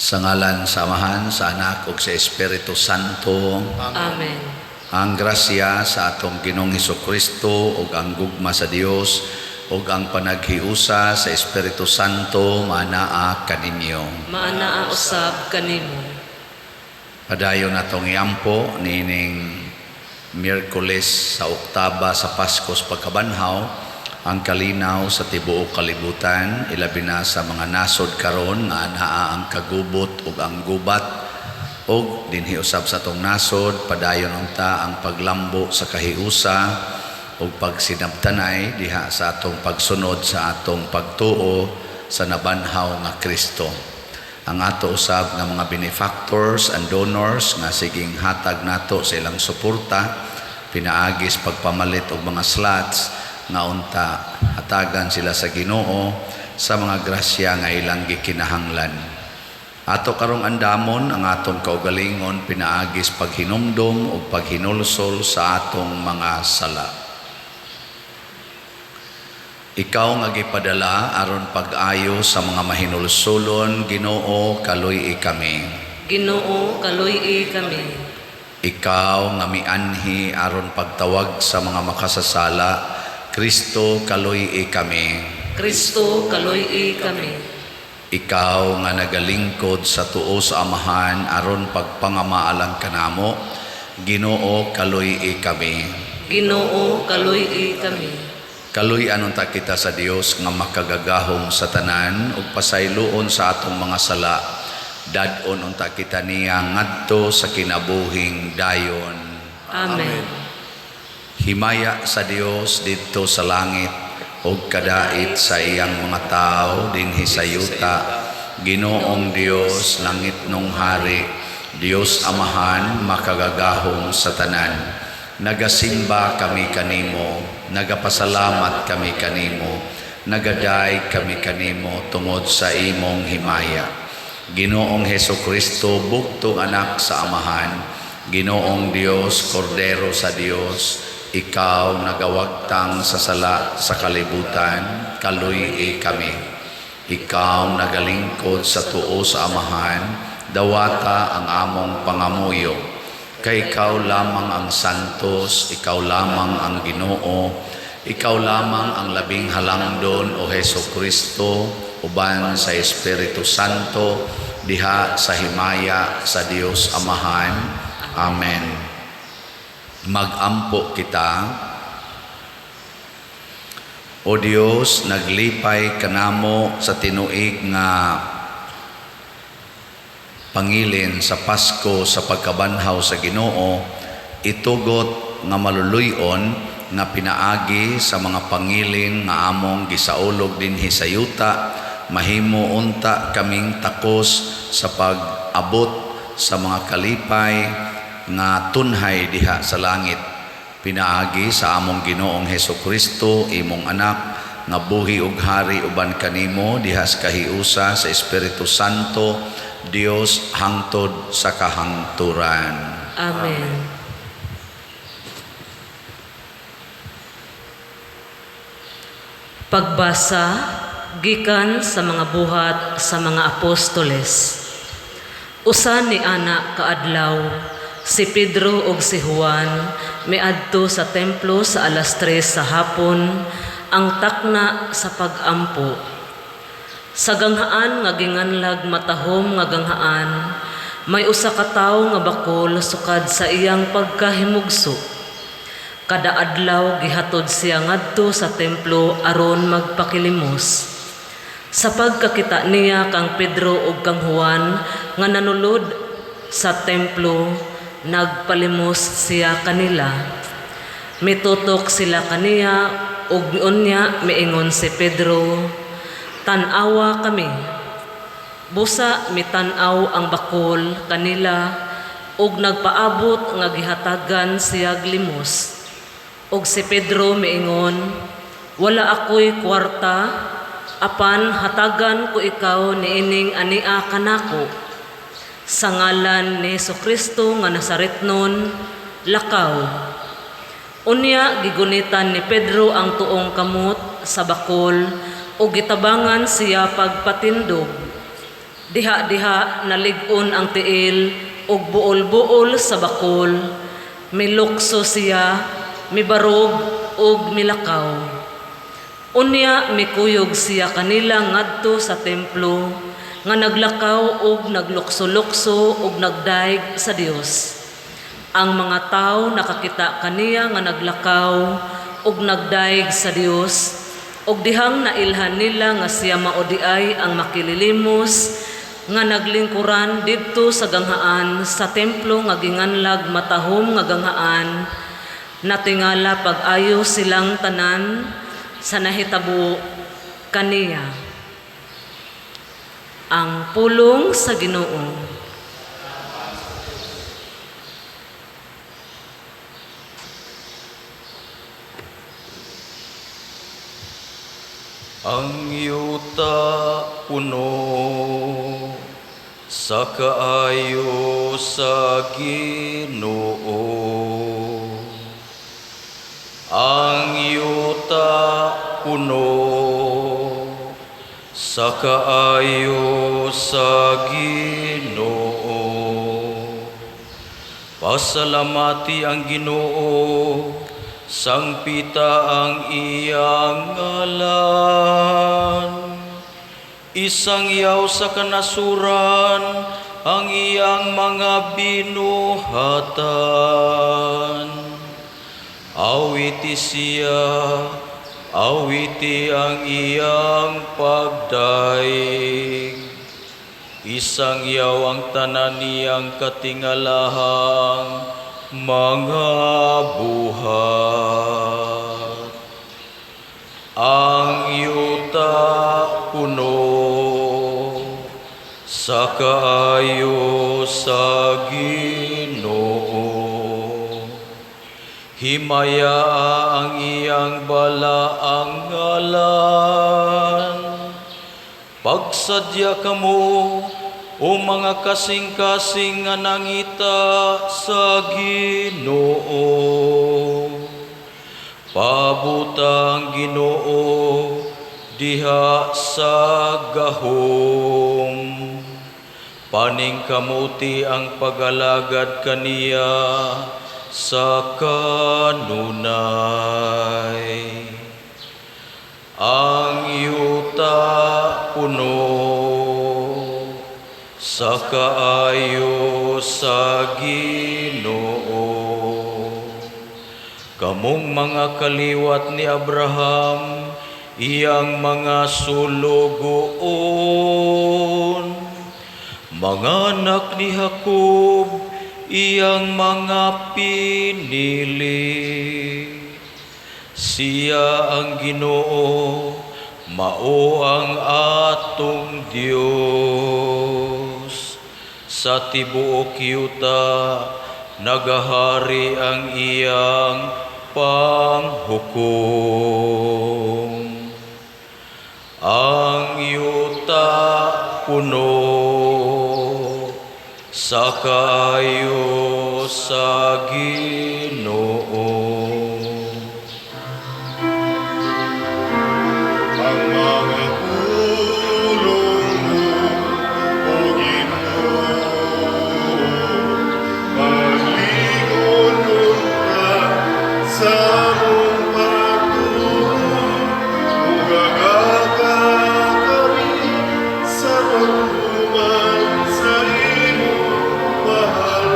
Sa ngalan samahan sa Anak ug sa Espiritu Santo. Amen. Ang grasya sa atong Ginoong Hesukristo ug ang gugma sa Dios ug ang panaghiusa sa Espiritu Santo manaa kaninyo. Maanaa usab kanimo. Padayon natong iampo nining Miyerkules sa Oktaba sa Paskos pagkabanhaw ang kalinaw sa tibuok kalibutan, ilabi na sa mga nasod karon nga anaa ang kagubot ug ang gubat, ug dinhi usab sa atong nasod padayon unta ang paglambo sa kahiusa ug pagsinabtanay diha sa atong pagsunod sa atong pagtuo sa nabanhaw nga Kristo. Ang ato usab nga mga benefactors and donors nga siging hatag nato sa ilang suporta, pinaagis pagpamalit og mga slots nga unta hatagan sila sa Ginoo sa mga grasya nga ilang gikinahanglan. Ato karong andamon ang atong kaugalingon pinaagis paghinumdom ug paghinulsol sa atong mga sala. Ikaw nga gipadala aron pag-ayo sa mga mahinulsolon, Ginoo kaluy kami. Ginoo kaluy kami. Ikaw nga mianhi aron pagtawag sa mga makasasala, Kristo kaluy kami. Kristo kaluy kami. Ikaw nga nagalingkod sa tuo sa Amahan aron pagpangamaalang kanamo, Ginoo kaluy kami. Ginoo kaluy kami. Kaluy anunta kita sa Dios nga makagagahom sa tanan ug pasayloon sa atong mga sala. Dadon unta kita niya ngadto sa kinabuhing dayon. Amen. Himaya sa Dios dito sa langit ug kadait sa iyang mga tao dinhi sa yuta. Ginoong Dios langit nung hari, Dios Amahan makagagahom sa tanan. Nagasimba kami kanimo, nagapasalamat kami kanimo, nagaday kami kanimo tungod sa imong himaya. Ginoong Hesukristo bugtong anak sa Amahan, Ginoong Dios, Kordero sa Dios, ikaw nagawagtang sa sala sa kalibutan, kaluy kami. Ikaw nagalingkod sa tuo sa Amahan, dawata ang among pangamuyo. Kay ikaw lamang ang santos, ikaw lamang ang Ginoo, ikaw lamang ang labing halangdon o Hesukristo, uban sa Espiritu Santo, diha sa himaya sa Dios Amahan. Amen. Magampo kita. O Dios, naglipay kanamo sa tinuig nga pangilin sa Pasko sa pagkabanhaw sa Ginoo, itugot nga maluluyon nga pinaagi sa mga pangilin nga among gisaulog dinhi sa yuta, mahimo unta kaming takos sa pag-abot sa mga kalipay nga tunhay diha sa langit. Pinaagi sa among Ginoong Hesukristo, imong anak, nga buhi ug hari uban kanimo diha sa kahiusa sa Espiritu Santo, Dios hangtod sa kahangturan. Amen. Pagbasa gikan sa mga buhat sa mga apostoles. Usa ni ana kaadlaw, si Pedro ug si Juan miadto sa templo sa alas 3 sa hapon, ang takna sa pag-ampo. Sa ganghaan nga ginganlag matahom nga ganghaan, may usa ka tawo nga bakol sukad sa iyang pagkahimugso. Kada adlaw gihatod siya ngadto sa templo aron magpakilimos. Sa pagkakita niya kang Pedro ug kang Juan nga nanulod sa templo, nagpalimos siya kanila. Mitutok sila kaniya ug unya miingon si Pedro, "Tan-awa kami." Busa mitanaw ang bakol kanila ug nagpaabot nga gihatagan siya limos. Ug si Pedro miingon, Wala ako'y kwarta, apan hatagan ko ikaw niining ania kanako. Sa ngalan ni Jesucristo nga Nazaretnon, lakaw. Unya gigunitan ni Pedro ang tuong kamot sa bakol o gitabangan siya pagpatindog. Diha-diha nalig-on ang tiil ug buol-buol sa bakol. Milukso siya, mibarog ug milakaw. Unya mikuyog siya kanila ngadto sa templo nga naglakaw ug naglukso-lukso ug nagdaig sa Dios. Ang mga tao nakakita kaniya nga naglakaw ug nagdaig sa Dios ug dihang nailhan nila nga siya maodiay ang makililimos nga naglingkuran didto sa ganghaan sa templo nga ginganlag matahom nga ganghaan. Natingala pag-ayo silang tanan sa nahitabo kaniya. Ang pulong sa Ginoo. Ang yuta puno sa kaayo sa Ginoo. Ang yuta puno sa kaayo sa Ginoo. Pasalamati ang Ginoo, sangpita ang iyang ngalan. Isang yaw sa kanasuran ang iyang mga binuhatan. Awiti siya, awiti ang iyang pagdaig. Isang yaw ang tanan niyang katingalahang mga buhat. Ang yuta puno sa kaayo sa Ginoo. Himaya ang iyang balaang ngalan. Pagsadya kamo o mga kasing-kasing nga nangita sa Ginoo. Pabutang Ginoo diha sa gahom. Paningkamuti ang pagalagad kaniya sa kanunay. Ang yuta puno sa kaayo sa Ginoo. Kamong mga kaliwat ni Abraham, iyang mga sulugoon. Mga anak ni Jacob, iyang mga pinili. Siya ang Ginoo, mao ang atong Dios. Sa tibuok yuta, nagahari ang iyang panghukom. Ang yuta puno sa kaayo sa Ginoo. Ang mga pulong mo, O Ginoo, paglingon ka sa mong pagtuon, ugagaga kami sa pagtuman sa imong mahal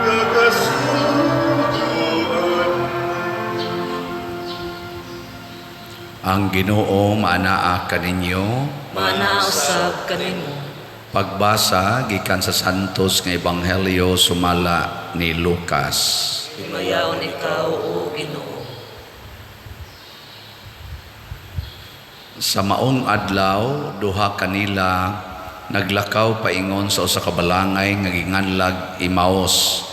nga kasuduan. Ang Ginoo maanaa kaninyo. Manausab kanimo. Pagbasa gikan sa santos nga ebanghelyo sumala ni Lucas. Himayaon ikaw, O Ginoo. Sa maong adlaw, duha kanila naglakaw paingon sa usa ka balangay nga ginganlag Imaos.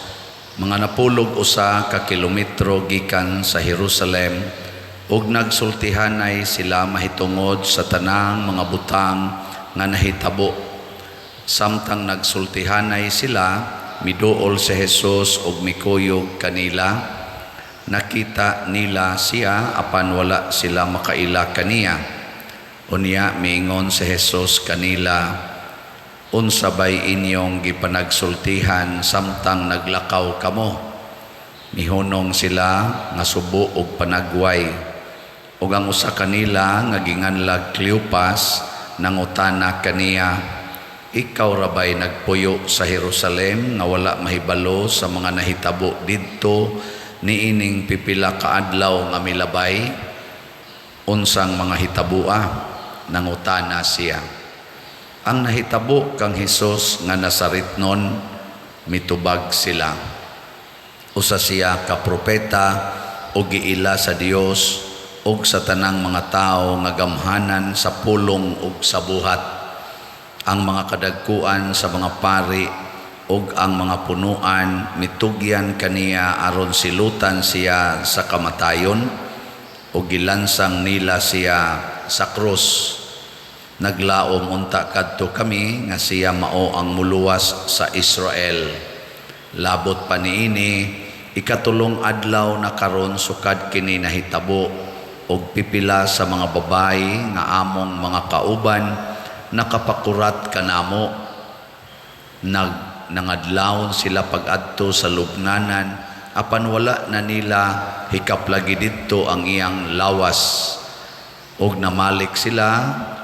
Mga napulog usa ka kilometro gikan sa Jerusalem ug nagsultihanay sila mahitungod sa tanang mga butang nga nahitabo. Samtang nagsultihanay sila, miduol si Jesus ug mikuyog kanila. Nakita nila siya apan wala sila makaila kaniya. Unya miingon si Jesus kanila, unsa bay inyong gipanagsultihan samtang naglakaw kamo? Mihunong sila nga subo og panagway. Ug ang usa kanila nga ginganlag Cleopas nangutana kaniya, ikaw rabay nagpuyo sa Jerusalem nga wala mahibalo sa mga nahitabo didto niining pipila ka adlaw nga milabay? Unsang mga hitabua? Nangutana siya. Ang nahitabo kang Hesus nga Nazaretnon, mitubag sila. Usa siya ka propeta o giila sa Dios ug sa tanang mga tao nga gamhanan sa pulong ug sa buhat. Ang mga kadagkuan sa mga pari ug ang mga punuan mitugyan kaniya aron silutan siya sa kamatayon ug gilansang nila siya sa krus. Naglaom unta kadto kami nga siya mao ang muluwas sa Israel. Labot pa niini, ikatulong adlaw na karon sukad kini nahitabo ug pipila sa mga babayi nga among mga kauban nakapakurat kanamo. Nangadlawon sila pag-adto sa lubnganan apan wala na nila hikaplagi didto ang iyang lawas. Og namalik sila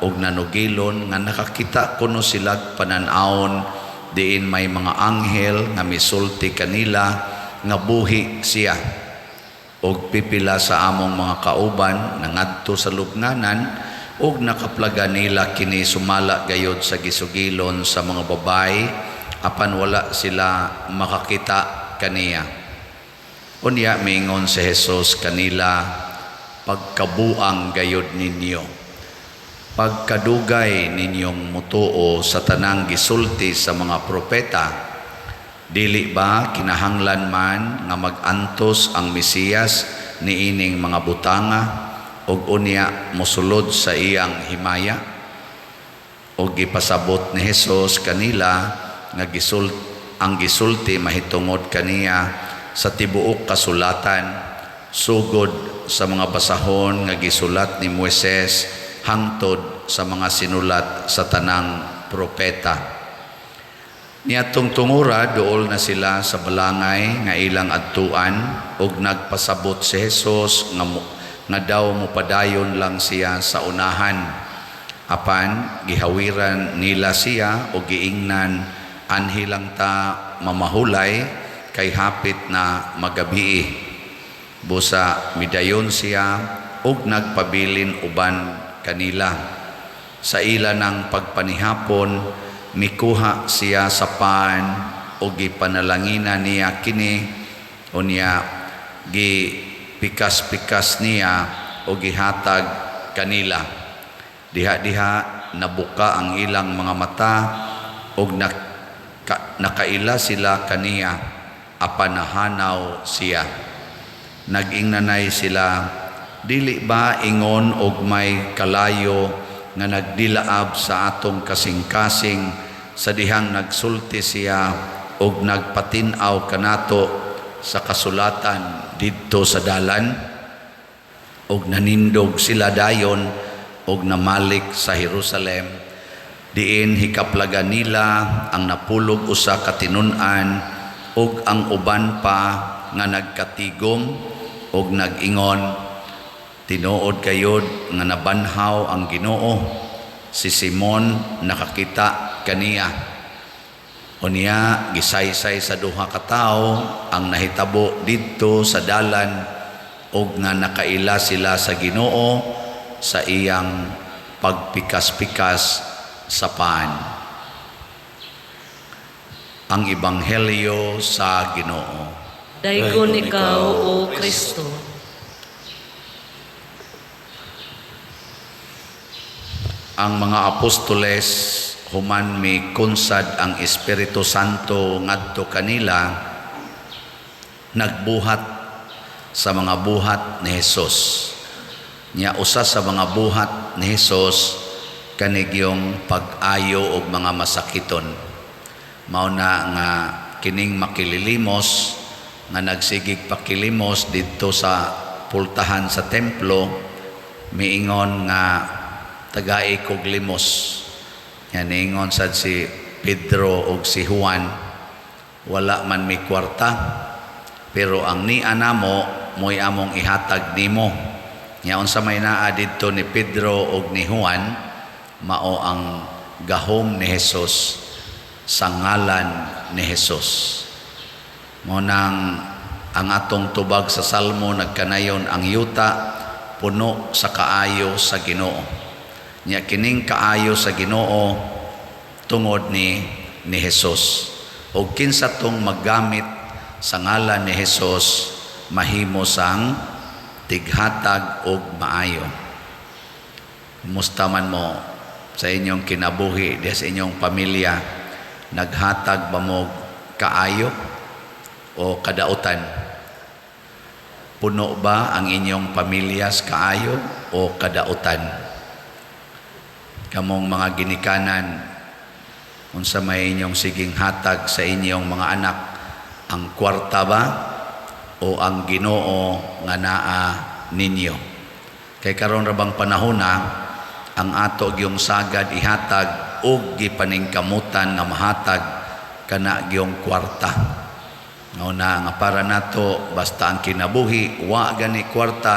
og nanugilon nga nakakita kuno sila pananawon diin may mga anghel nga misulti kanila nga buhi siya. Og pipila sa among mga kauban nangadto sa lubnganan og nakaplaga nila kini sumala gayod sa gisugilon sa mga babayi apan wala sila makakita kaniya. Unya miingon si Jesus kanila, pagkabuang gayod ninyo, pagkadugay ninyong mutuo sa tanang gisulti sa mga propeta. Dili ba kinahanglan man nga magantos ang Mesiyas niining mga butanga ug unya mosulod sa iyang himaya? Og gipasabot ni Jesus kanila nga ang gisulti mahitungod kaniya sa tibuok kasulatan sugod sa mga basahon nga gisulat ni Moises hangtod sa mga sinulat sa tanang propeta. Niadtong tungura duol na sila sa balangay nga ilang adtuan ug nagpasabot si Jesus nga daw mupadayon lang siya sa unahan. Apan gihawiran nila siya o giingnan, anhi lang ta mamahulay kay hapit na magabi. Busa midayon siya ug nagpabilin uban kanila. Sa ila ng pagpanihapon mikuha siya sa paan ug gipanalangina niya kini, unya gipikas-pikas niya ug gihatag kanila. Diha-diha nabuka ang ilang mga mata ug nakaila sila kaniya apan nahanaw siya. Nag-ingnanay sila, dili ba ingon og may kalayo nga nagdilaab sa atong kasing-kasing sa dihang nagsulti siya og nagpatinaw kanato sa kasulatan didto sa dalan? Og nanindog sila dayon og namalik sa Jerusalem, diin hikaplaga nila ang napulog usa ka tinun-an ug ang uban pa nga nagkatigom ug nag-ingon, tinuod kayod nga nabanhaw ang Ginoo. Si Simon nakakita kaniya. Unya gisaysay sa duha ka tawo ang nahitabo didto sa dalan ug nga nakaila sila sa Ginoo sa iyang pagpikas-pikas sa paan. Ang Ebanghelyo sa Ginoo. Daygon ikaw, O Kristo. Ang mga apostoles human mi kunsad ang Espiritu Santo ngadto kanila, nagbuhat sa mga buhat ni Jesus. Nya usa sa mga buhat ni Hesus kanig yung pag-ayo og mga masakiton. Mao na nga kining makililimos nga nagsigig pakilimos didto sa pultahan sa templo, miingon nga tagai kog limos. Yan ingon sad si Pedro og si Juan, wala man may kwarta, pero ang ni anamo mo'y among ihatag nimo. Nya unsa may naa didto ni Pedro og ni Juan, mao ang gahom ni Hesus sa ngalan ni Hesus. Mo nang ang atong tubag sa Salmo nagkanayon, ang yuta puno sa kaayo sa Ginoo. Nya kining kaayo sa Ginoo tungod ni Hesus. O kinsa tong maggamit sa ngalan ni Hesus mahimo sang tighatag og maayo. Musta man mo sa inyong kinabuhi, sa inyong pamilya, naghatag ba mo kaayo o kadautan? Puno ba ang inyong pamilya sa kaayo o kadautan? Kamong mga ginikanan, unsa may inyong siging hatag sa inyong mga anak, ang kwarta ba o ang Ginoo nga naa ninyo? Kay karon ra bang panahon na ang ato gyung sagad ihatag og gipaningkamutan nga mahatag kana gyung kwarta. Mao na nga para nato basta ang kinabuhi wa gani kwarta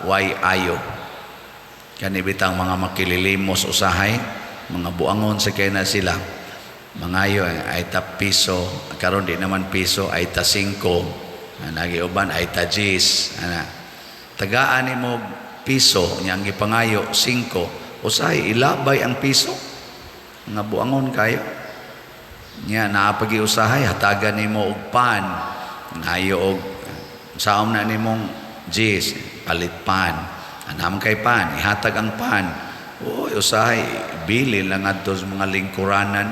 way ayo. Kani bitang mga makililimos usahay, mga buangon sa kaya na sila. Mangayo ay ta piso, karon di naman piso, ay ta 5, nagiuban ay ta 10. Tagaan mo piso, niyang gipangayo 5, usahay ilabay ang piso. Mga buangon kayo. Nya naapagi usahay, hatagan nimo og pan, ngayo og saom na nimong 10, palit pan. Anam kay pan, ihatag ang pan. Oy, usahay, bili lang adto sa mga lingkuranan.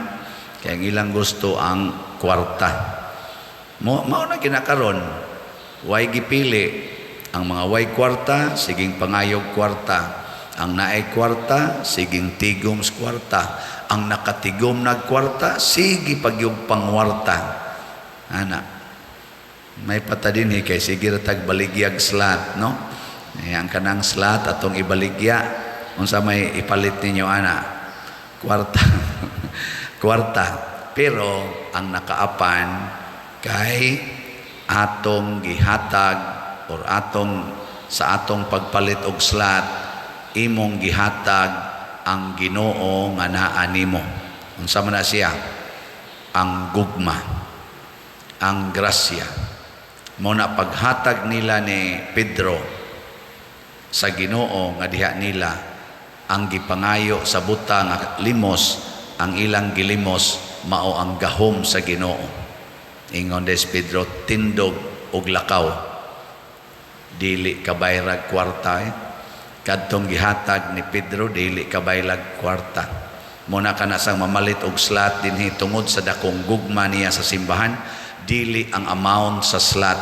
Kaya ang ilang gusto ang kwarta. Mao na kinakaron, way gipili. Ang mga way kwarta, siging pangayog kwarta. Ang naay kwarta, siging tigom sa kwarta. Ang nakatigom na kwarta, sige pagyog pangwarta. Ana, may patadin kay sige ratag baligyag slat, no? Ang kanang slat atong ibaligya, unsa may ipalit ninyo ana? Kwarta. Kwarta. Pero ang nakaapan kay atong gihatag or sa atong pagpalit og slat, imong gihatag ang Ginoo nga naa nimo. Unsa man na siya? Ang gugma, ang grasya. Mo na paghatag nila ni Pedro sa Ginoo nga diha nila ang gipangayo sa buta nga limos, ang ilang gilimos mao ang gahom sa Ginoo. Ingon des Pedro, tindog og lakaw dili kabayrag kwarta. Kadtong gihatag ni Pedro dili kabayrag kwarta. Muna kana sang mamalit og slat dinhi tungod sa dakong gugma niya sa simbahan, dili ang amount sa slat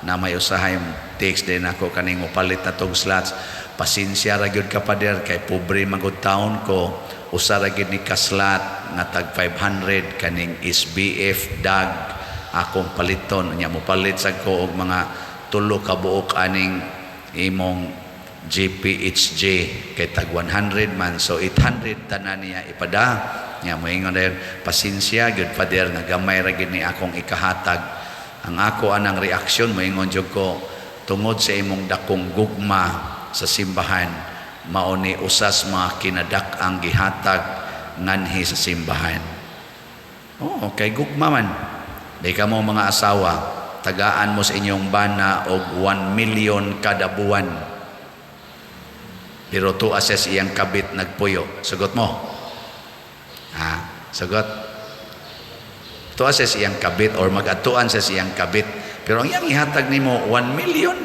na may usahay text din ako kaning upalit na tong slots. Pasensya ra gyud ka pader kay pobre magud taon ko, usa ra gyud ni kaslat nga tag 500 kaning SBF dag akong paliton nya mo palit sad ko og mga 3 ka buok aning imong GPHJ kay tag 100 man, so 800 tanan niya ipada nya mo ingon der pasensya gyud pader nga gamay ra gyud ni akong ikahatag. Ang ako anang reaksyon mo ingon jud ko, tungod sa imong dakong gugma sa simbahan, mao ni usas mga kinadak ang gihatag nganhi sa simbahan. Okay, gugma man. Di ka mo mga asawa, tagaan mo sa inyong bana og 1 million kada buwan. Pero tuwa sa iyang kabit nagpuyo. Sugot mo? Sugot? Tuwa sa siyang kabit or mag-atuan sa siyang kabit. Pero ang iyang ihatag nimo 1 million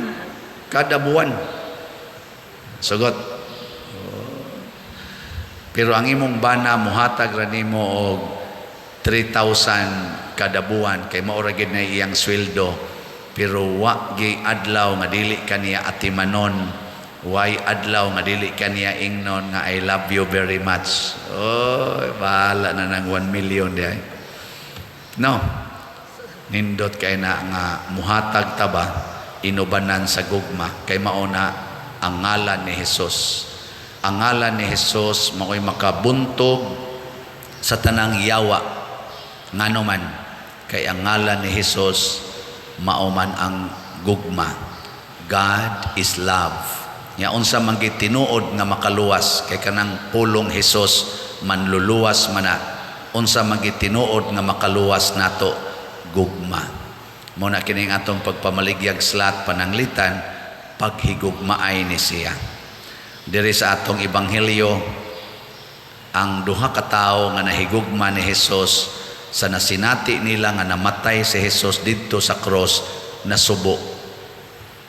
kada buwan. Sugot. Pero ang imong bana muhatag ra nimo og 3,000 kada buwan kay mao ra gid na iyang sweldo. Pero wa gi adlaw nga dili kaniya atimanon Why adlaw nga dili ka niya ingnon nga I love you very much. Oh, bahala na ng 1 million di ay. No. Nindot kay na nga muhatag taba inubanan sa gugma kay mauna ang ngalan ni Hesus. Ang ngalan ni Hesus mao'y makabuntog sa tanang yawa ngano man kay ang ngalan ni Hesus mao man ang gugma. God is love. Nya unsa man gid tinuod nga makaluwas kay kanang pulong Hesus manluluwas man na. Unsa man gid tinuod nga makaluwas nato gugma. Muna kining atong pagpamaligyag slat pananglitan paghigugmaay ni siya. Diri sa atong ebanghelyo ang duha ka tawo nga nahigugma ni Hesus sa nasinati nila nga namatay si Hesus didto sa cross nasubo.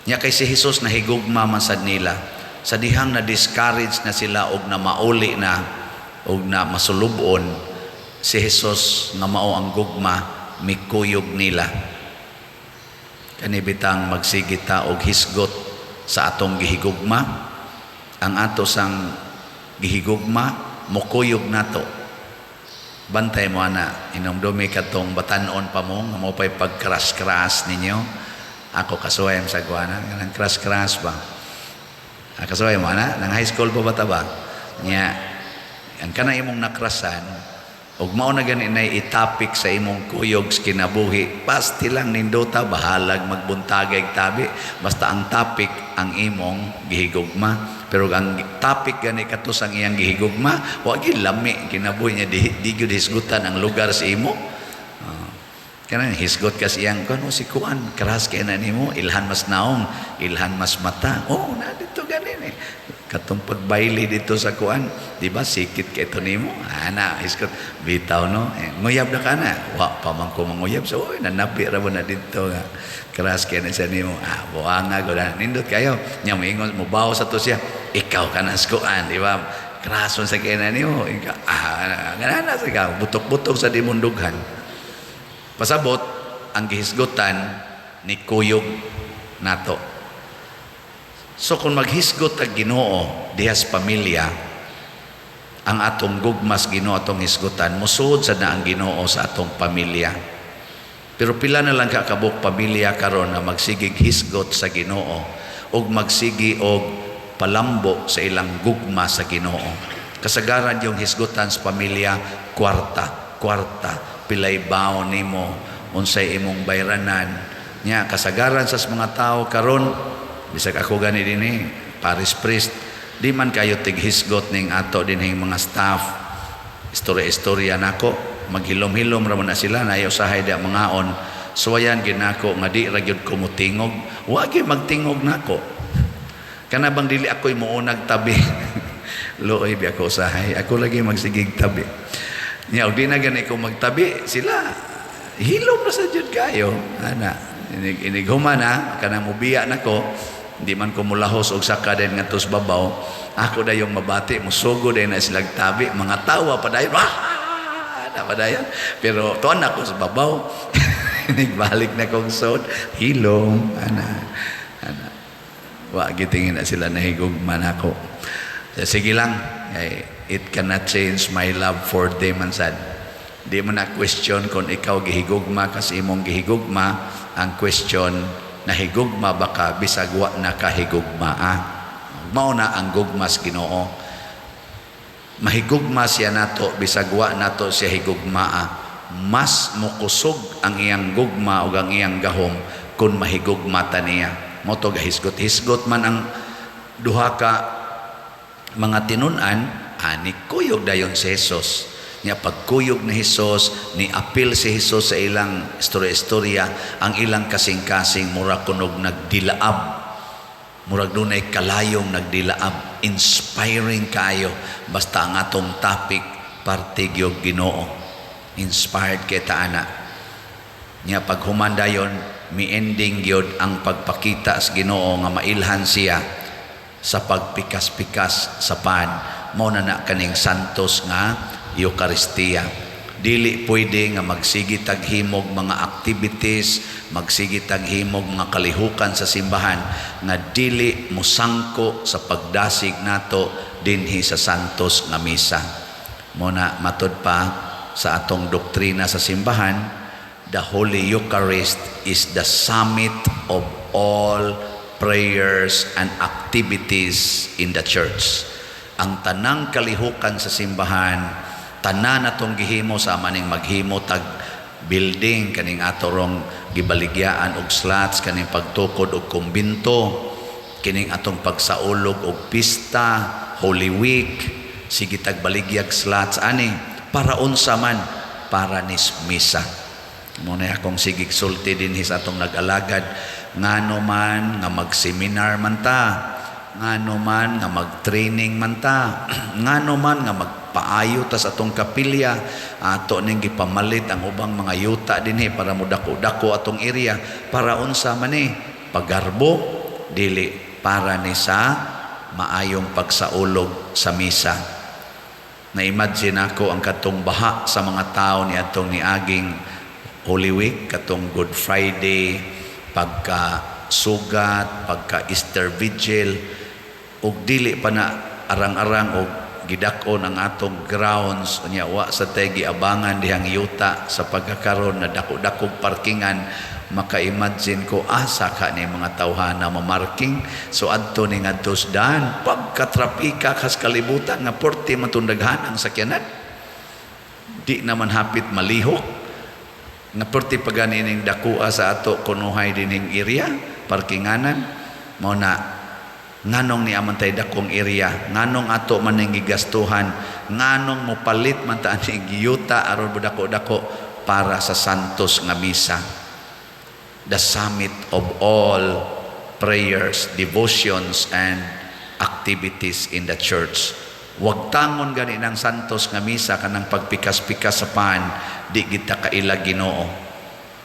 Nya kay si Hesus nahigugma man sad nila sa dihang na discourage na sila og na mauli na og na masulubon si Hesus nga mao ang gugma mikuyog nila. Kanibitang magsigita og hisgot sa atong gihigugma. Ang ato sang gihigugma mukuyog nato. Bantay mo ana inomdumi katong batanon pa mo nga mo pay pagkras-kras ninyo. Ako kasuway sa kuana kanang kras-kras ba. Kasuway mo ana nang high school pa bata ba? Nya ang kana imong nakrasan ug mao na gani nay itapik sa imong kuyog sa kinabuhi pasti lang nindota bahalag magbuntagay tabi basta ang topic ang imong gihigugma pero ang topic gani katus ang iyang gihigugma wa gyud lami kinabuhi niya di gyud hisgutan ang lugar sa imo kanang hisgot kas iyang kuno si kuan keras kay na nimo ilhan mas naong ilhan mas mata na dito gani ni katong pagbaili dito sa kuan di ba sikit kay to nimo ana hisgot bitaw no nguyab na kana wa pa man ko manguyab so nanapi ra mo na dito nga keras kay na sa nimo buanga gud nindot kayo nya moingon mo bawo sa to siya ikaw kana sa kuan di ba kerason sa kay na nimo ganana sa ka butok-butok sa dimundughan pasabot ang gihisgotan ni kuyog nato. So kung maghisgot ang Ginoo dihas pamilya, ang atong gugmas Ginoo atong hisgutan, musuod sa na ang Ginoo sa atong pamilya. Pero pila na lang kakabuk pamilya karon na magsigig hisgot sa Ginoo ug magsigi og palambo sa ilang gugma sa Ginoo. Kasagaran yung hisgutan sa pamilya, kwarta, pilay baon nimo, unsay imong bayranan. Nya kasagaran sa mga tao karon bisag ako gani dinhi Paris priest di man kayo tighisgot ning ato dinhing mga staff istorya nako maghilom-hilom ra man na sila na usahay da mangaon suwayan ginako nga di ra gyud ko mutingog wa gyud magtingog nako kana bang dili ako'y muunag tabi looy bi ako usahay ako lagi magsigig tabi nya og di na gani ko magtabi sila hilom na sa jud kayo ana inig humana kana mubiya nako di man ko mulahos og saka din nga tos babaw ako dayong mabati musugo din na silang tabi mga tawa padayon na padayon pero tuan ako sa babaw nagbalik na kong sod hilom ana wa gitingin na sila nahigugman ako sige lang it cannot change my love for them man sad di mo na question kung ikaw gihigugma kasi imong gihigugma ang question nahigugma baka bisag wa na kahigugma mao na ang gugmas Ginoo mahigugma siya nato bisag wa nato siya higugma mas mukusog ang iyang gugma ug ang iyang gahom kun mahigugma ta niya mo to gahisgot man ang duha ka mga tinun-an ani kuyog dayon si Jesus niya pagkuyog ni Hesus ni apil si Hesus sa ilang istorya ang ilang kasing-kasing murag kunog nagdilaab murag dunay kalayong nagdilaab inspiring kayo basta ang atong topic partigyog Ginoo inspired kita ana niya paghuman dayon mi ending gyud ang pagpakita sa Ginoo nga mailhan siya sa pagpikas-pikas sa pan mo na kaning santos nga Eucharistia Dili pwede nga magsigi taghimog mga activities, magsigi taghimog mga kalihukan sa simbahan nga dili musangko sa pagdasig nato dinhi sa santos nga misa. Muna matud pa sa atong doktrina sa simbahan, the Holy Eucharist is the summit of all prayers and activities in the church. Ang tanang kalihukan sa simbahan, tanan atong gihimo sa maning maghimo tag building kaning atorong gibaligyaan og slots, kaning pagtukod og kumbinto, kining atong pagsaulog og pista, Holy Week, sige tag baligyag slots ani para unsa man, para nis misa. Muna akong sigig sulti din sa atong nag-alagad, ngano man nga mag-seminar man ta, ngano man nga mag-training man ta, ngano man nga magpaayo ta sa atong kapilya, ato ning gipamalit ang ubang mga yuta dinhi para mudako-dako atong area, para unsa man pagarbo, dili para ni sa maayong pagsaulog sa misa. Na-imagine ako ang katong baha sa mga tao ni atong niaging Holy Week, katong Good Friday, pagka sugat, pagka Easter Vigil, ug dili pa na arang-arang og gidakon ang atong grounds unya wa sa tay giabangan dihang yuta sa pagkakaron na dako-dakog parkingan. Maka-imagine ko asa ka ni mga tawhana mamarking, so adto ning adtos daan pagkatrapika kas kalibutan nga porte matundaghan ang sakyanan, di naman hapit malihok nga porte paganing dakua sa ato kunuhay dining area parkinganan. Mao na nganong ni amantay dakong area, nganong ato maning gigastuhan, nganong mopalit man ta aning giyuta aron budako-dako para sa santos nga misa. The summit of all prayers, devotions, and activities in the church. Huwag tangon gani ng santos nga misa kanang pagpikas-pikas sa pan, di kita kaila Ginoo.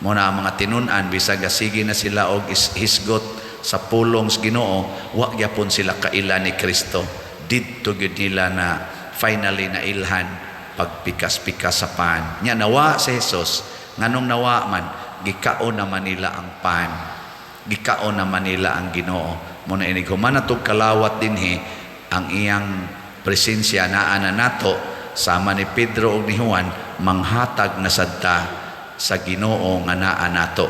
Muna ang mga tinunan, bisag sige na sila og hisgot sa pulong sa Ginoo, huwag yapon sila kaila ni Kristo. Dito gyud nila na finally na ilhan pagpikas-pikas sa pan. Nya nawa si Jesus, nganong nawa man, gikaon naman nila ang pan, gikaon naman nila ang Ginoo. Muna ini humana tug kalawat dinhi ang iyang presensya naa na nato sama ni Pedro ug ni Juan, manghatag na sadta sa Ginoo nga naa nato.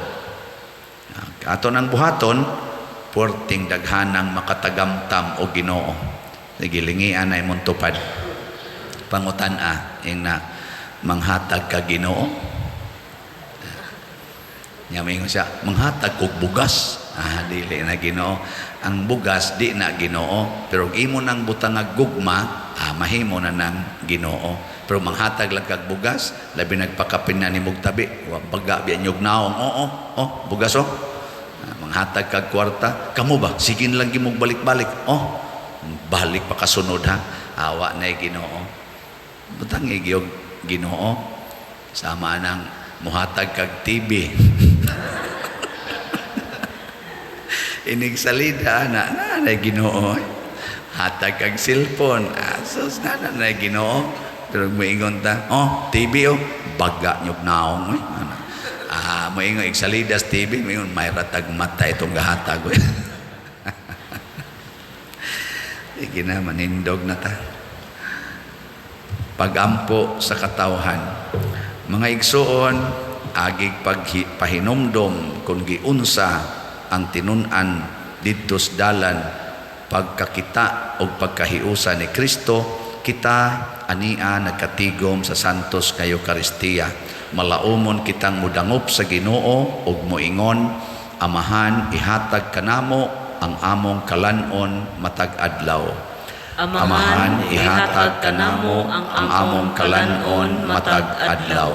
Ato nang buhaton puerting daghanang makatagamtam og Ginoo. Sige lingian ay mong tupad pangutan-a ing na manghatag ka Ginoo. Nya mingon siya, manghatag og bugas. Dili na Ginoo. Ang bugas di na Ginoo, pero imo nang butang nga gugma, mahimo na nang Ginoo. Pero manghatag lang kag bugas, labi nagpakapin na ni mugtabi, wa baga biya nyug naong. Bugas manghatag kag kwarta, kamo ba? Sige lang gimog balik-balik. Balik pa kasunod ha. Awa na Ginoo. Butang igiyog Ginoo. Sama nang muhatag kag TV. Inig salida na Ginoo. Hatag kag cellphone. Sus na Ginoo. Pero moingon ta, TV baga nyug naong. Moingon igsalida sa TV, moingon may ratag mata itong gahatag. Sige na, manindog na ta. Pagampo sa katawhan. Mga igsuon, agig pahinumdom kung giunsa ang tinunan didtos dalan pagkakita o pagkahiusa ni Kristo, kita ania nagkatigom sa santos nga Eucharistia. Malaumon kitang mudangop sa Ginoo ug moingon, Amahan, ihatag kanamo ang among kalanon matag adlaw. Amahan, ihatag kanamo ang among kalanon matag adlaw.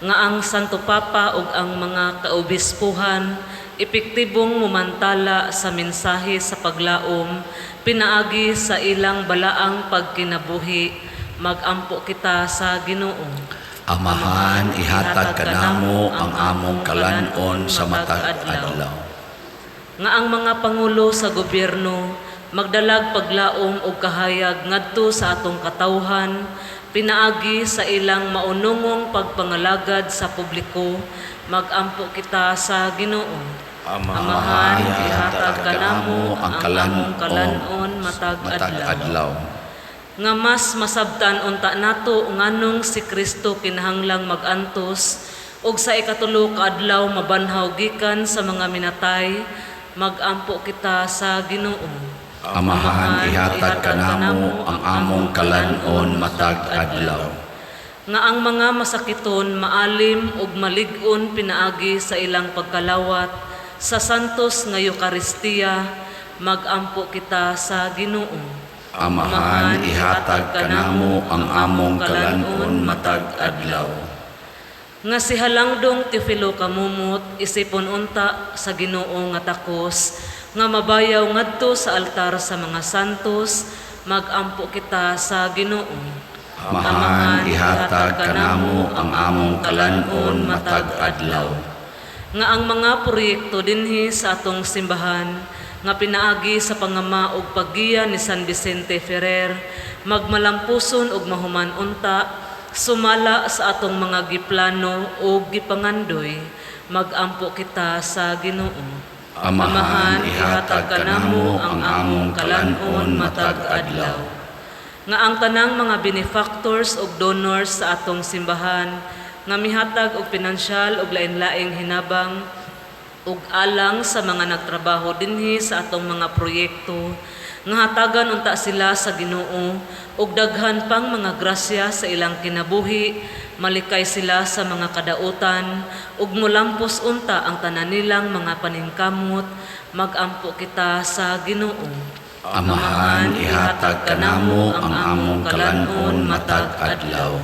Nga ang Santo Papa ug ang mga kaobispuhan epektibong mumantala sa mensahe sa paglaom pinaagi sa ilang balaang pagkinabuhi, magampo kita sa Ginoo. Amahan, ihatag kanamo ang among kalanon sa matag adlaw. Nga ang mga pangulo sa gobyerno magdalag paglaom og kahayag ngadto sa atong katawhan, pinaagi sa ilang maunungong pagpangalagad sa publiko, magampo kita sa Ginoo. Amahan, ihatag kanamo ang among kalanon matag adlaw. Nga mas masabtan unta nato nganong si Kristo kinahanglang magantos ug sa ikatulo ka adlaw mabanhaw gikan sa mga minatay, magampo kita sa Ginoo. Amahan, ihatag kanamo ang among kalanon matag adlaw. Nga ang mga masakiton maalim ug malig-on pinaagi sa ilang pagkalawat sa santos nga Eucharistia, magampo kita sa Ginoo. Amahan, ihatag kanamo ang among kalanon matag adlaw. Nga si Halangdong Teofilo Kamumot, isipon unta sa Ginoo nga takos, nga mabayaw ngadto sa altar sa mga santos, magampo kita sa Ginoo. Amahan, ihatag kanamo ang among kalanon matag adlaw. Nga ang mga proyekto dinhi sa atong simbahan, nga pinaagi sa pangama ug paggiya ni San Vicente Ferrer, magmalampuson ug mahuman unta, sumala sa atong mga giplano ug gipangandoy, magampo kita sa Ginoo. Amahan, ihatag kanamo ang among kalanon matag adlaw. Nga ang tanang mga benefactors ug donors sa atong simbahan, nga mihatag og pinansyal ug lain-laing hinabang ug alang sa mga nagtrabaho dinhi sa atong mga proyekto, nga hatagan unta sila sa Ginoo ug daghan pang mga grasya sa ilang kinabuhi, malikay sila sa mga kadautan ug molampos unta ang tanan nilang mga paningkamot, magampo kita sa Ginoo. Amahan, ihatag kanamo ang among kalanon matag adlaw.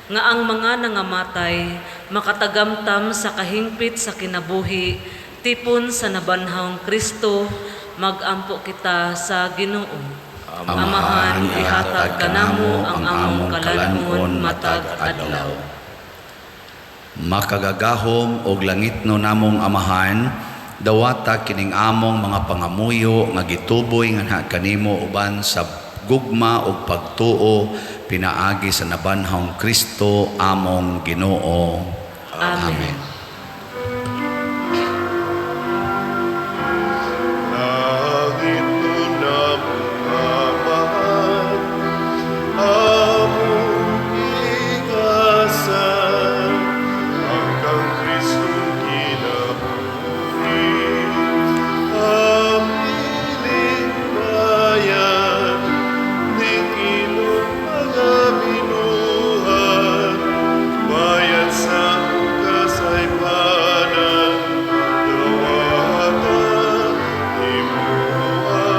Nga ang mga nangamatay makatagamtam sa kahingpit sa kinabuhi, tipon sa nabanhawng Kristo, magampo kita sa Ginoo. Amahan, ihatag kanamo ang among kalanon matag adlaw. Makagagahom og langitno namong Amahan, dawata kining among mga pangamuyo nga gituboy nga kanimo uban sa gugma ug pagtuo, pinaagi sa nabanhawng Kristo among Ginoo. Amen. Langito na mamahan, among igasan, hanggang Kristong kinabuhi, amiling bayan, ning ilong mga binuhat, bayan sa kasaypanan, dawatan, imuha,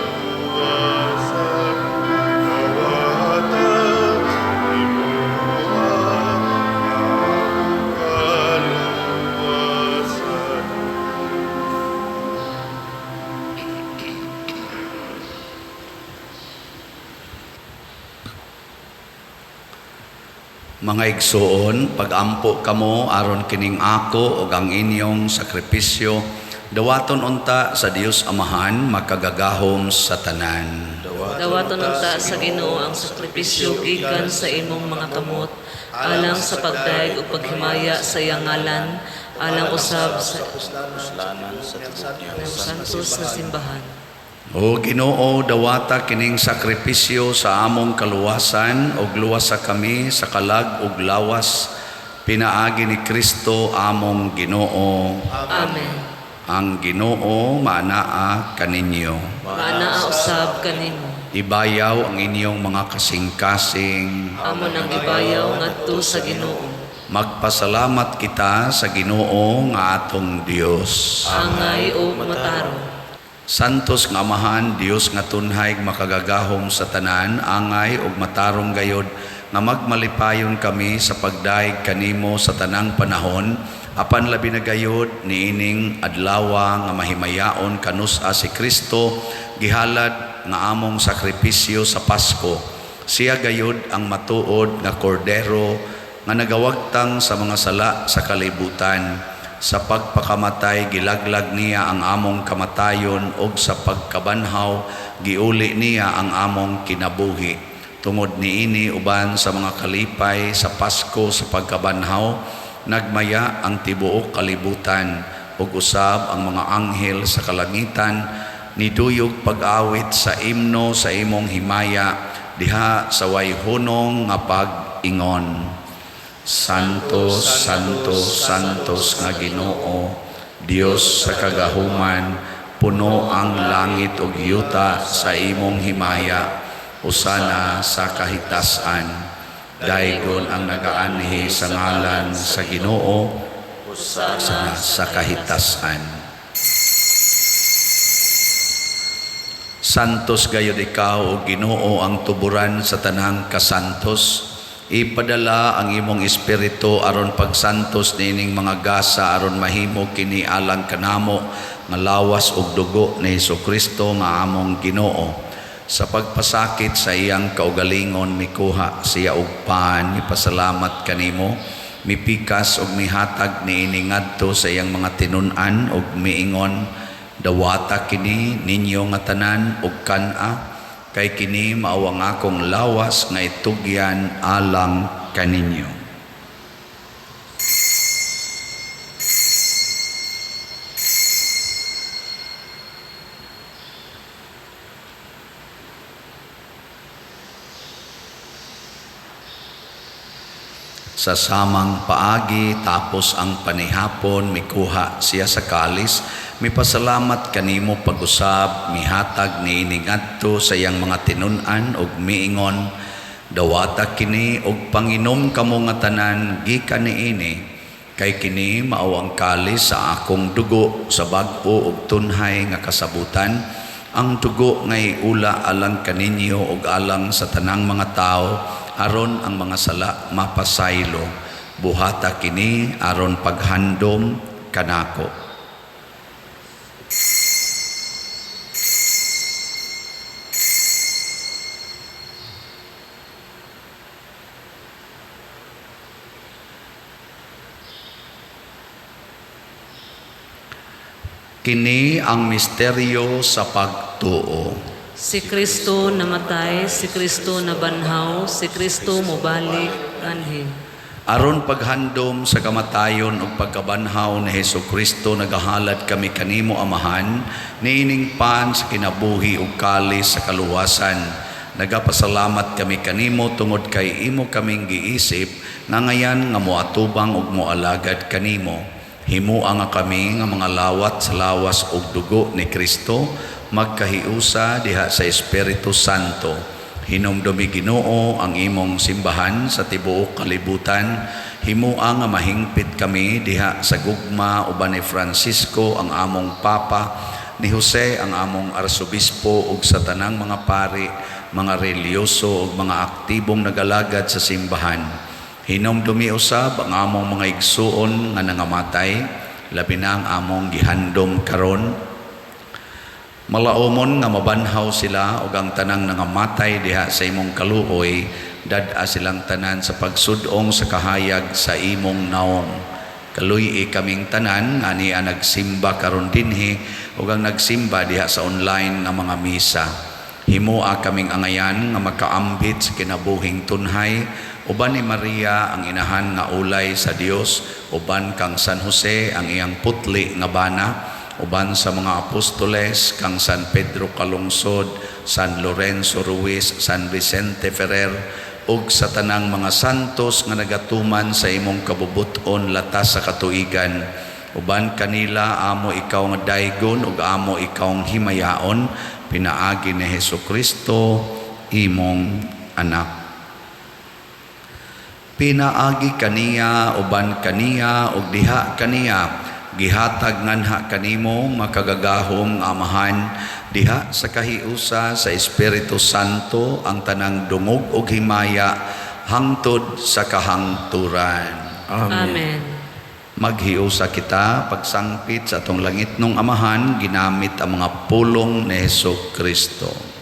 kaluwasan, dawatan, imuha, kaluwasan. Mga igsoon, pagampo kamo aron kining ako ug ang inyong sakripisyo, dawaton unta sa Dios Amahan makagagahom sa tanan. Dawaton unta sa Ginoo ang sakripisyo gikan sa imong mga kamot, alang sa pagdaig ug paghimaya sa iyang ngalan, alang usab sa santos na simbahan. O Ginoo, dawata kining sakripisyo sa among kaluwasan ug luwasa kami sa kalag ug lawas, pinaagi ni Kristo among Ginoo. Amen. Ang Ginoo maanaa kaninyo. Maanaa usab kanimo. Ibayaw ang inyong mga kasing-kasing. Amo nang ibayaw ngadto sa Ginoo. Magpasalamat kita sa Ginoo nga atong Dios. Angay o matarong. Santos nga Amahan, Dios nga tunhay makagagahom sa tanan, angay ug matarong gayod nga magmalipayon kami sa pagdaig kanimo sa tanang panahon, apan labi na gayod niining adlawa nga mahimayaon kanus-a si Kristo, gihalad nga among sakripisyo sa Pasko. Siya gayod ang matuod nga kordero nga nagawagtang sa mga sala sa kalibutan. Sa pagpakamatay gilaglag niya ang among kamatayon ug sa pagkabanhaw giuli niya ang among kinabuhi. Tungod niini uban sa mga kalipay sa Pasko sa pagkabanhaw nagmaya ang tibuok kalibutan ug usab ang mga anghel sa kalangitan niduyog pag-awit sa imno sa imong himaya diha sa way hunong nga pag-ingon. Santos, Santos, Santos nga Ginoo, Dios sa kagahuman, puno ang langit ug yuta sa imong himaya, usana sa kahitasan. Daygon ang nagaanhi sa ngalan sa Ginoo, usana sa kahitasan. Santos gayud ikaw o Ginoo ang tuburan sa tanang kasantos. Ipadala ang imong espiritu aron pagsantos nining mga gasa aron mahimo kini alang kanamo nga lawas ug dugo ni Hesukristo nga among Ginoo. Sa pagpasakit sa iyang kaugalingon mikuha siya og paan, mipasalamat kanimo, mipikas ug mihatag niini ngadto sa iyang mga tinun-an ug miingon, dawata kini ninyo nga tanan ug kan-a kay kini mao ang akong lawas nga itugyan alang kaninyo. Sa samang paagi tapos ang panihapon mikuha siya sa kalis, mipasalamat kanimo pag-usab, mihatag niini ngadto sa iyang mga tinun-an ug miingon, dawata kini ug panginom kamo nga tanan gikan niini, kay kini mao ang kalis sa akong dugo sa bag-o ug tunhay nga kasabutan, ang dugo nga iula alang kaninyo ug alang sa tanang mga tao aron ang mga sala mapasaylo. Buhata kini aron paghandom kanako. Kini ang misteryo sa pagtuo. Si Kristo namatay, si Kristo nabanhaw, si Kristo mobalik anhi. Aron paghandom sa kamatayon ug pagkabanhaw ni Hesukristo nagahalad kami kanimo Amahan, niining pan sa kinabuhi ug kalis sa kaluwasan. Nagapasalamat kami kanimo tungod kay imo kaming giisip nga ngayan nga moatubang ug moalagad kanimo. Himuha nga kami nga mga lawat sa lawas ug dugo ni Kristo magkahiusa diha sa Espiritu Santo. Hinumdumi Ginoo ang imong simbahan sa tibuok kalibutan. Himuha nga mahingpit kami diha sa gugma uban ni Francisco ang among Papa, ni Jose ang among Arsobispo ug sa tanang mga pari, mga reliyoso ug mga aktibong nagalagad sa simbahan. Hinumdumi usab ang among mga igsuon nga nangamatay, labi na ang among gihandom karon. Malaumon nga mabanhaw sila ug ang tanang nangamatay diha sa imong kaluoy, dad-a silang tanan sa pagsudong sa kahayag sa imong naong. Kaluy kaming tanan nga niya nagsimba karon dinhi ug ang nagsimba diha sa online nga mga misa. Himuha kaming angayan nga makaambit sa kinabuhing tunhay, uban ni Maria ang inahan nga ulay sa Dios, uban kang San Jose ang iyang putli nga bana, uban sa mga apostoles kang San Pedro Calungsod, San Lorenzo Ruiz, San Vicente Ferrer, ug sa tanang mga santos nga nagatuman sa imong kabubuton latas sa katuigan. Uban kanila amo ikaw nga daygon ug amo ikaw nga himayaon, pinaagi ni Hesukristo imong anak. Pinaagi kaniya uban kaniya ug diha kaniya gihatag nganha kanimo makagagahom Amahan diha sa kahiusa sa Espiritu Santo ang tanang dungog ug himaya hangtod sa kahangturan. Amen. Maghiusa kita pagsangpit sa atong langitnong Amahan ginamit ang mga pulong ni Hesukristo.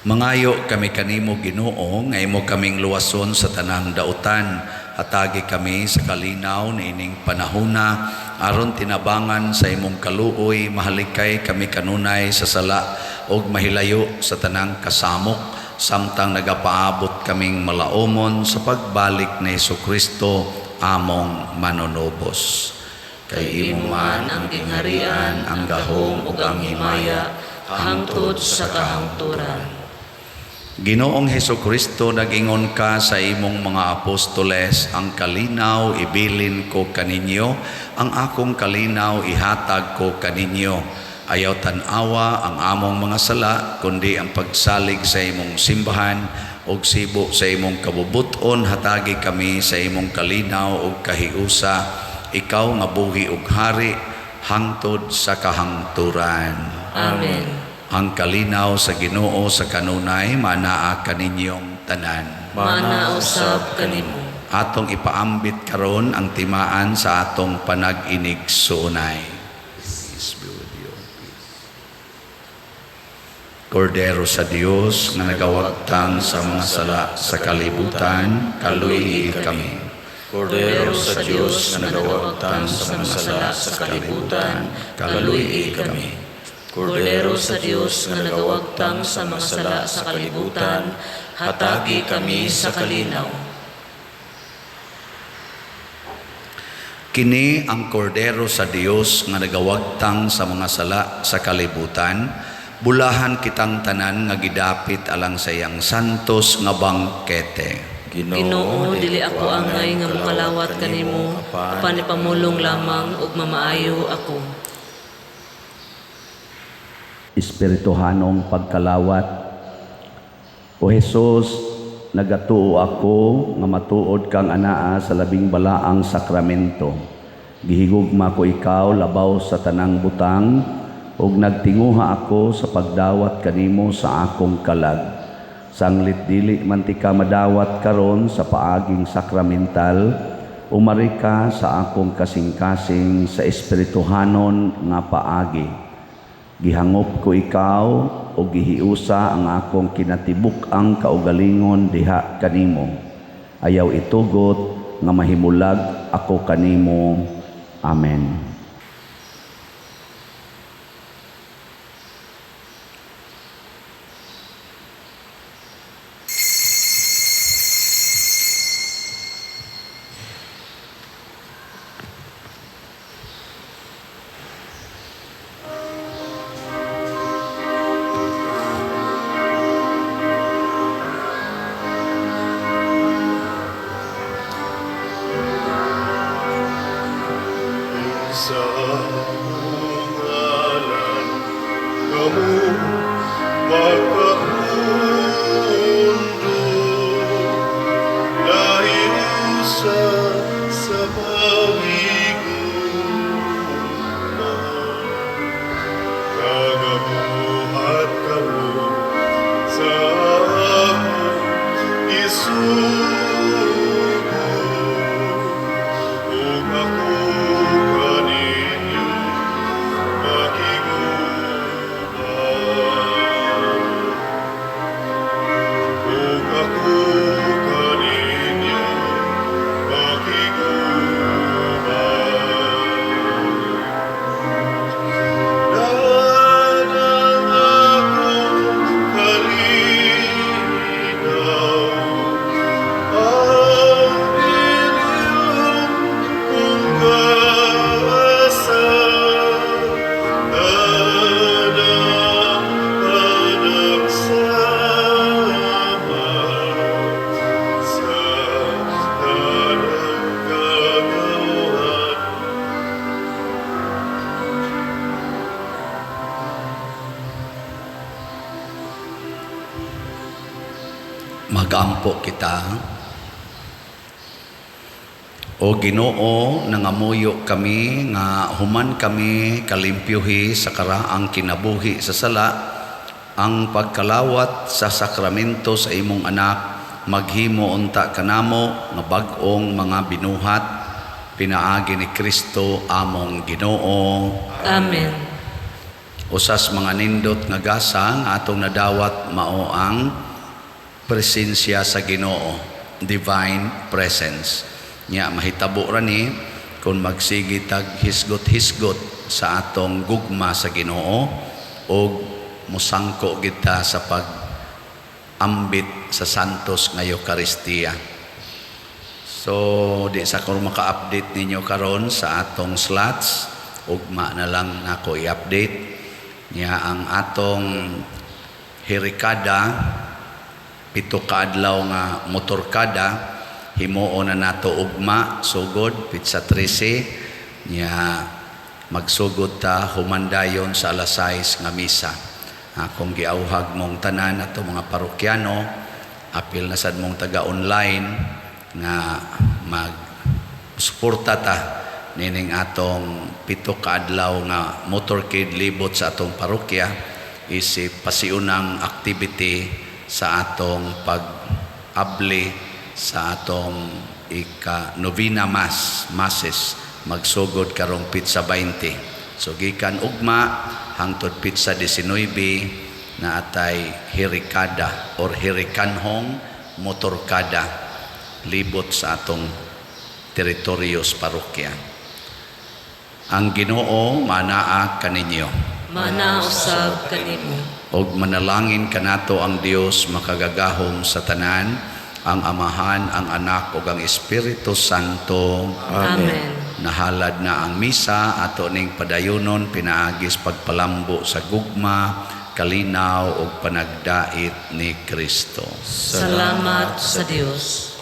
Mangayo kami kanimo Ginoo nga imo kaming luwason sa tanang dautan. Hatagi kami sa kalinaw niining panahona aron tinabangan sa imong kaluoy. Mahalikay kami kanunay sa sala ug mahilayo sa tanang kasamok samtang nagapaabot kaming malaumon sa pagbalik ni Jesucristo among manunubos. Kay imo man ang kingharian, ang gahom ug ang himaya hangtod sa kahangturan. Ginoong Hesukristo, nagingon ka sa imong mga apostoles, ang kalinaw ibilin ko kaninyo, ang akong kalinaw ihatag ko kaninyo. Ayaw tanawa ang among mga sala, kundi ang pagsalig sa imong simbahan ug sibo sa imong kabubuton. Hatagi kami sa imong kalinaw ug kahiusa, ikaw nga buhi ug hari hangtod sa kahangturan. Amen. Ang kalinaw sa Ginoo sa kanunay manaa kaninyong tanan. Mana usab kanimo. Atong ipaambit karon ang timaan sa atong panag-inig suunay. Peace be with you. Kordero sa Dios nga nagawagtang sa mga sala sa kalibutan, kaluy kami. Kordero sa Diyos na nagawagtang sa mga sala sa kalibutan, kaluy kami. Kordero sa Diyos nga nagawagtang sa mga sala sa kalibutan, hatagi kami sa kalinaw. Kini ang kordero sa Dios nga nagawagtang sa mga sala sa kalibutan, bulahan kitang tanan nga gidapit alang sa iyang santos nga bangkete. Ginoo, dili ako angay nga mokalawat kanimo, apan ipamulong lamang ug mamaayo ako. Espirituhanong pagkalawat. O Jesus, nagatuo ako nga matuod kang anaa sa labing balaang sakramento. Gihigugma ko ikaw labaw sa tanang butang ug nagtinguha ako sa pagdawat kanimo sa akong kalag. Sanglit dili man ti ka madawat karon sa paaging sakramental, umari ka sa akong kasing-kasing sa espirituhanon nga paagi. Gihangop ko ikaw o gihiusa ang akong kinatibuk-ang kaugalingon diha kanimo. Ayaw itugot nga mahimulag ako kanimo. Amen. Sa ngalan kamu magkaundo, dahil sa pag-igunan, kagabuhat kamu sa akong isugo, ug ako kaninyo makiguban. Ug ako kaninyo makiguban. Danang akong kalinaw, ang inyong pag-asa, danang panagsama sa tanang kagawad. Magampo kita. O Ginoo, nangamuyo kami nga human kami kalimpyuhi sa karaang kinabuhi sa sala, ang pagkalawat sa sakramento sa imong anak, maghimo unta kanamo nga bag-ong mga binuhat, pinaagi ni Kristo among Ginoo. Amen. Usas mga nindot nga gasa nga atong nadawat mao ang presensya sa Ginoo, divine presence. Nya mahitabo ra ni kung magsigi tag hisgot-hisgot sa atong gugma sa Ginoo o musangko kita sa pag-ambit sa santos nga Eucharistia. So di sa ko maka-update ninyo karon sa atong slots, ugma na lang nako i-update niya ang atong hirikada, 7 ka adlaw nga motorkada, himuo na nato ugma sugod pitsa 13 niya magsugod ta humandayon sa alas 6 nga misa. Kung giauhag mong tanan ato mga parokyano, apil na sad mong taga-online nga mag-suporta ta nining atong 7 ka adlaw nga motorcade libot sa atong parokya, isip pasiunang activity sa atong pag-abli sa atong ika-novena masses magsugod karong pitsa 20. So gikan ugma hangtod pitsa 19 na atay hirikada or hirikanhong motorkada libot sa atong teritoryos parokya. Ang Ginoo manaa kaninyo. Mana usab kanimo. Og manalangin kanato ang Dios makagagahom sa tanan, ang Amahan, ang Anak ug ang Espiritu Santo. Amen. Nahalad na ang misa ato ning padayonon pinaagis pagpalambo sa gugma, kalinaw ug panagdait ni Kristo. Salamat sa Dios.